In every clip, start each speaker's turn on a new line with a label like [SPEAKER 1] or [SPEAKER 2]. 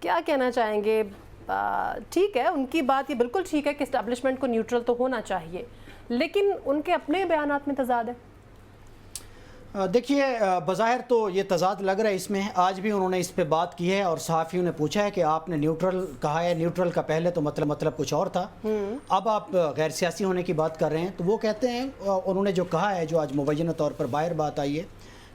[SPEAKER 1] کیا کہنا چاہیں گے؟ ٹھیک ہے، ان کی بات یہ بالکل ٹھیک ہے کہ اسٹیبلشمنٹ کو نیوٹرل تو ہونا چاہیے، لیکن ان کے اپنے بیانات میں تضاد ہے۔
[SPEAKER 2] دیکھیے بظاہر تو یہ تضاد لگ رہا ہے اس میں، آج بھی انہوں نے اس پہ بات کی ہے اور صحافیوں نے پوچھا ہے کہ آپ نے نیوٹرل کہا ہے، نیوٹرل کا پہلے تو مطلب کچھ اور تھا، اب آپ غیر سیاسی ہونے کی بات کر رہے ہیں۔ تو وہ کہتے ہیں، انہوں نے جو کہا ہے، جو آج مبینہ طور پر باہر بات آئی ہے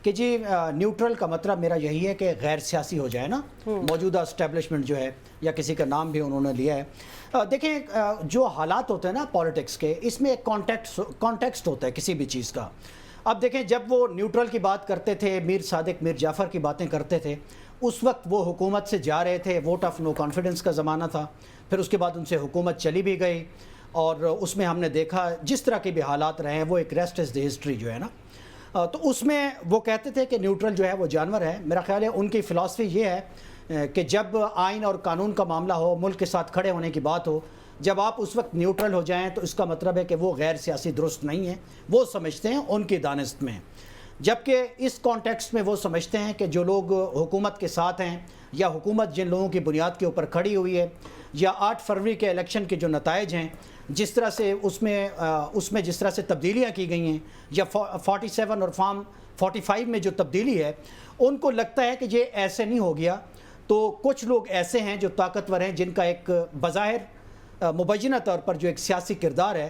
[SPEAKER 2] کہ جی نیوٹرل کا مطلب میرا یہی ہے کہ غیر سیاسی ہو جائے نا، موجودہ اسٹیبلشمنٹ جو ہے، یا کسی کا نام بھی انہوں نے لیا ہے۔ دیکھیں جو حالات ہوتے ہیں نا پولیٹکس کے، اس میں ایک کانٹیکسٹ ہوتا ہے کسی بھی چیز کا۔ اب دیکھیں جب وہ نیوٹرل کی بات کرتے تھے، میر صادق میر جعفر کی باتیں کرتے تھے، اس وقت وہ حکومت سے جا رہے تھے، ووٹ آف نو کانفیڈنس کا زمانہ تھا، پھر اس کے بعد ان سے حکومت چلی بھی گئی، اور اس میں ہم نے دیکھا جس طرح کے بھی حالات رہے ہیں، وہ ایک ریسٹ از دی ہسٹری جو ہے نا، تو اس میں وہ کہتے تھے کہ نیوٹرل جو ہے وہ جانور ہے۔ میرا خیال ہے ان کی فلسفی یہ ہے کہ جب آئین اور قانون کا معاملہ ہو، ملک کے ساتھ کھڑے ہونے کی بات ہو، جب آپ اس وقت نیوٹرل ہو جائیں تو اس کا مطلب ہے کہ وہ غیر سیاسی درست نہیں ہے، وہ سمجھتے ہیں ان کی دانست میں۔ جبکہ اس کانٹیکسٹ میں وہ سمجھتے ہیں کہ جو لوگ حکومت کے ساتھ ہیں، یا حکومت جن لوگوں کی بنیاد کے اوپر کھڑی ہوئی ہے، یا 8 فروری کے الیکشن کے جو نتائج ہیں، جس طرح سے اس میں جس طرح سے تبدیلیاں کی گئی ہیں، یا 47 اور فارم 45 میں جو تبدیلی ہے، ان کو لگتا ہے کہ یہ ایسے نہیں ہو گیا، تو کچھ لوگ ایسے ہیں جو طاقتور ہیں، جن کا ایک بظاہر مبینہ طور پر جو ایک سیاسی کردار ہے،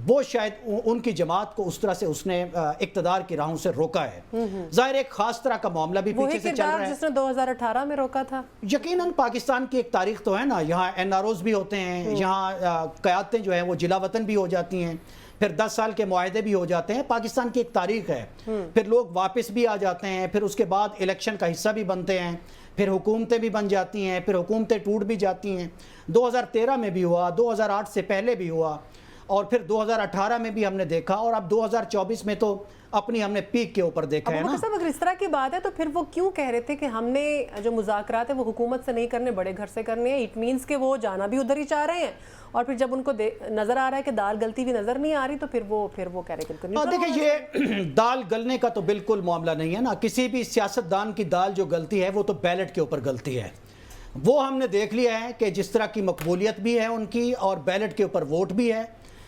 [SPEAKER 2] وہ شاید ان کی جماعت کو اس طرح سے اس نے اقتدار کی راہوں سے روکا ہے۔ ظاہر ایک خاص طرح کا معاملہ بھی پیچھے سے چل رہا ہے،
[SPEAKER 1] وہی کردار جس نے 2018 میں روکا تھا۔
[SPEAKER 2] یقیناً پاکستان کی ایک تاریخ تو ہے نا، یہاں NROs بھی ہوتے ہیں، یہاں قیادتیں جو ہیں وہ جلا وطن بھی ہو جاتی ہیں، پھر 10 سال کے معاہدے بھی ہو جاتے ہیں، پاکستان کی ایک تاریخ ہے، پھر لوگ واپس بھی آ جاتے ہیں، پھر اس کے بعد الیکشن کا حصہ بھی بنتے ہیں، پھر حکومتیں بھی بن جاتی ہیں، پھر حکومتیں ٹوٹ بھی جاتی ہیں۔ 2013 میں بھی ہوا، 2008 سے پہلے بھی ہوا، اور پھر 2018 میں بھی ہم نے دیکھا، اور اب 2024 میں تو اپنی ہم نے پیک کے اوپر دیکھا ہے نا۔
[SPEAKER 1] صاحب اگر اس طرح کی بات ہے تو پھر وہ کیوں کہہ رہے تھے کہ ہم نے جو مذاکرات ہیں وہ حکومت سے نہیں کرنے، بڑے گھر سے کرنے ہیں؟ اٹ مینس کہ وہ جانا بھی ادھر ہی چاہ رہے ہیں، اور پھر جب ان کو نظر آ رہا ہے کہ دال گلتی ہوئی نظر نہیں آ رہی تو پھر وہ کہہ رہے ہیں۔
[SPEAKER 2] دیکھیں یہ دال گلنے کا تو بالکل معاملہ نہیں ہے نا، کسی بھی سیاستدان کی دال جو گلتی ہے وہ تو بیلٹ کے اوپر گلتی ہے۔ وہ ہم نے دیکھ لیا ہے کہ جس طرح کی مقبولیت بھی ہے ان کی، اور بیلٹ کے اوپر ووٹ بھی ہے،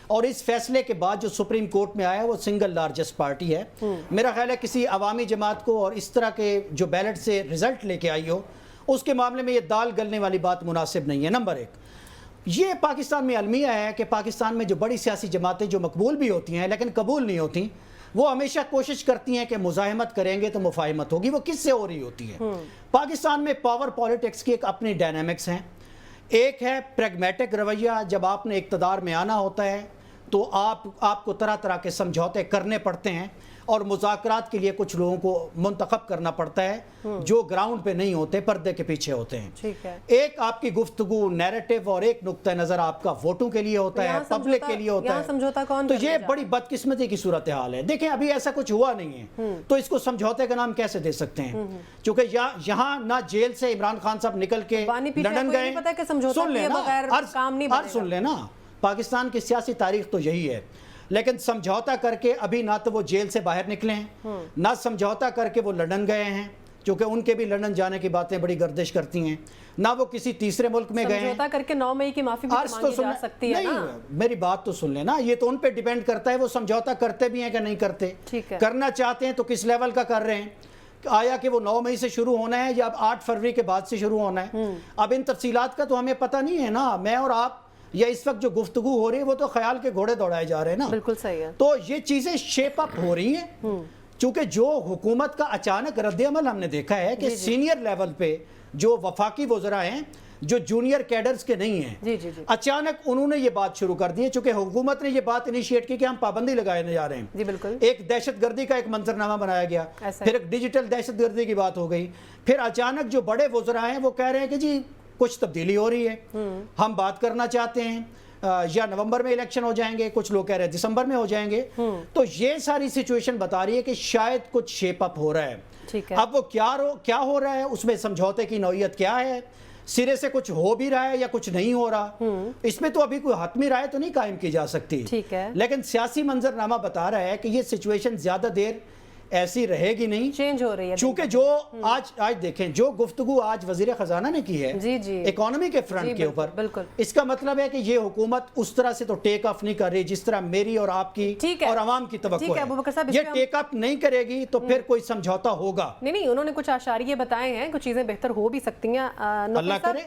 [SPEAKER 2] اور اس فیصلے کے بعد جو سپریم کورٹ میں آیا وہ سنگل لارجسٹ پارٹی ہے۔ میرا خیال ہے کسی عوامی جماعت کو اور اس طرح کے جو بیلٹ سے رزلٹ لے کے آئی ہو، اس کے معاملے میں یہ دال گلنے والی بات مناسب نہیں ہے۔ نمبر 1، یہ پاکستان میں المیہ ہے کہ پاکستان میں جو بڑی سیاسی جماعتیں جو مقبول بھی ہوتی ہیں لیکن قبول نہیں ہوتی، وہ ہمیشہ کوشش کرتی ہیں کہ مزاحمت کریں گے تو مفاہمت ہوگی، وہ کس سے ہو رہی ہوتی ہے؟ پاکستان میں پاور پالیٹکس کی ایک اپنی ڈائنامکس ہیں۔ ایک ہے پریگمیٹک رویہ، جب آپ نے اقتدار میں آنا ہوتا ہے تو آپ کو طرح طرح کے سمجھوتے کرنے پڑتے ہیں، اور مذاکرات کے لیے کچھ لوگوں کو منتخب کرنا پڑتا ہے جو گراؤنڈ پہ نہیں ہوتے، پردے کے پیچھے ہوتے ہیں۔ ایک آپ کی گفتگو نیریٹو اور ایک نقطہ نظر آپ کا ووٹوں کے لیے ہوتا ہے، پبلک کے لیے ہوتا ہے، تو یہ بڑی بدقسمتی کی صورتحال ہے۔ دیکھیں ابھی ایسا کچھ ہوا نہیں ہے تو اس کو سمجھوتے کا نام کیسے دے سکتے ہیں؟ چونکہ یہاں نہ جیل سے عمران خان صاحب نکل کے لندن گئے، سن لینا پاکستان کی سیاسی تاریخ تو یہی ہے، لیکن سمجھوتا کر کے ابھی نہ تو وہ جیل سے باہر نکلے ہیں، نہ سمجھوتا کر کے وہ لندن گئے ہیں، چونکہ ان کے بھی لندن جانے کی باتیں بڑی گردش کرتی ہیں، نہ وہ کسی تیسرے ملک میں گئے ہیں۔
[SPEAKER 1] سمجھوتا کر کے 9 مئی کی معافی بھی مانگی جا سکتی ہے نا۔
[SPEAKER 2] میری بات تو سن لینا، یہ تو ان پہ ڈیپینڈ کرتا ہے وہ سمجھوتا کرتے بھی ہیں کہ نہیں کرتے، کرنا چاہتے ہیں تو کس لیول کا کر رہے ہیں، آیا کہ وہ 9 مئی سے شروع ہونا ہے یا اب 8 فروری کے بعد سے شروع ہونا ہے؟ اب ان تفصیلات کا تو ہمیں پتہ نہیں ہے نا، میں اور آپ یا اس وقت جو گفتگو ہو رہی ہے وہ تو خیال کے گھوڑے دوڑائے جا رہے ہیں نا۔
[SPEAKER 1] بالکل صحیح ہے۔
[SPEAKER 2] تو یہ چیزیں شیپ اپ ہو رہی ہیں، چونکہ جو حکومت کا اچانک رد عمل ہم نے دیکھا ہے کہ سینئر لیول پہ جو وفاقی وزراء ہیں جو جونیئر کیڈرز کے نہیں ہیں، اچانک انہوں نے یہ بات شروع کر دی ہے، چونکہ حکومت نے یہ بات انیشیٹ کی کہ ہم پابندی لگانے جا رہے ہیں۔ ایک دہشت گردی کا ایک منظرنامہ بنایا گیا، پھر ایک ڈیجیٹل دہشت گردی کی بات ہو گئی، پھر اچانک جو بڑے وزراء ہیں وہ کہہ رہے ہیں کہ جی کچھ تبدیلی ہو رہی ہے، ہم بات کرنا چاہتے ہیں، یا نومبر میں الیکشن ہو جائیں گے، کچھ لوگ کہہ رہے ہیں دسمبر میں ہو جائیں گے۔ تو یہ ساری سچویشن بتا رہی ہے کہ شاید کچھ شیپ اپ ہو رہا ہے۔ اب وہ کیا ہو رہا ہے، اس میں سمجھوتے کی نوعیت کیا ہے، سرے سے کچھ ہو بھی رہا ہے یا کچھ نہیں ہو رہا، اس میں تو ابھی کوئی حتمی رائے تو نہیں قائم کی جا سکتی، لیکن سیاسی منظرنامہ بتا رہا ہے کہ یہ سچویشن زیادہ دیر ایسی رہے گی نہیں،
[SPEAKER 1] چینج ہو رہی ہے
[SPEAKER 2] چونکہ جو آج دیکھیں جو گفتگو آج وزیر خزانہ نے کی ہے
[SPEAKER 1] جی جی
[SPEAKER 2] اکانومی کے فرنٹ کے اوپر،
[SPEAKER 1] بالکل
[SPEAKER 2] اس کا مطلب ہے کہ یہ حکومت اس طرح سے تو ٹیک آف نہیں کر رہی جس طرح میری اور آپ کی اور عوام کی توقع ہے. یہ ٹیک اپ نہیں کرے گی تو پھر کوئی سمجھوتا ہوگا
[SPEAKER 1] نہیں. انہوں نے کچھ اشاریے بتائے ہیں، کچھ چیزیں بہتر ہو بھی سکتی ہیں.
[SPEAKER 2] اللہ کرے.